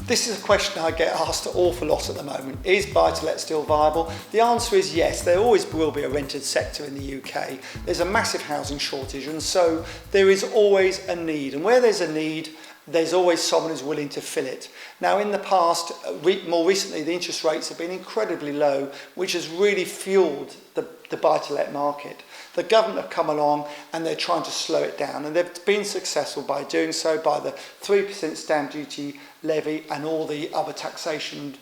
This is a question I get asked an awful lot at the moment. Is buy-to-let still viable? The answer is yes. There always will be a rented sector in the UK. There's a massive housing shortage, and so there is always a need. And where there's a need, there's always someone who's willing to fill it. Now, in the past, more recently, the interest rates have been incredibly low, which has really fueled the buy-to-let market. The government have come along and they're trying to slow it down, and they've been successful by doing so, by the 3% stamp duty levy and all the other taxation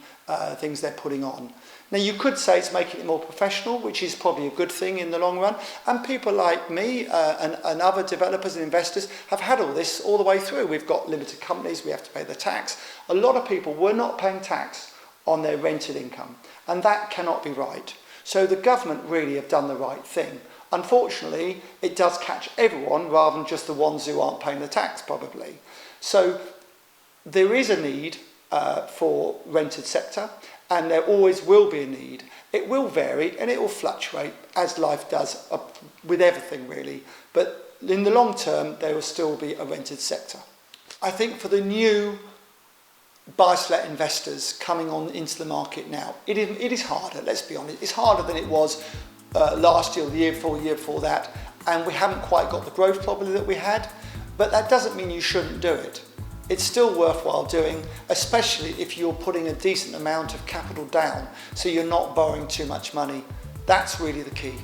things they're putting on. Now, you could say it's making it more professional, which is probably a good thing in the long run, and people like me and other developers and investors have had all this all the way through. We've got limited companies, we have to pay the tax. A lot of people were not paying tax on their rented income, and that cannot be right. So the government really have done the right thing. Unfortunately, it does catch everyone rather than just the ones who aren't paying the tax, probably. So there is a need for rented sector, and there always will be a need. It will vary and it will fluctuate, as life does with everything really. But in the long term, there will still be a rented sector. I think for the new buy-to-let investors coming on into the market now, it is harder, let's be honest. It's harder than it was last year or the year before that, and we haven't quite got the growth probably that we had, but that doesn't mean you shouldn't do it. It's still worthwhile doing, especially if you're putting a decent amount of capital down, so you're not borrowing too much money. That's really the key.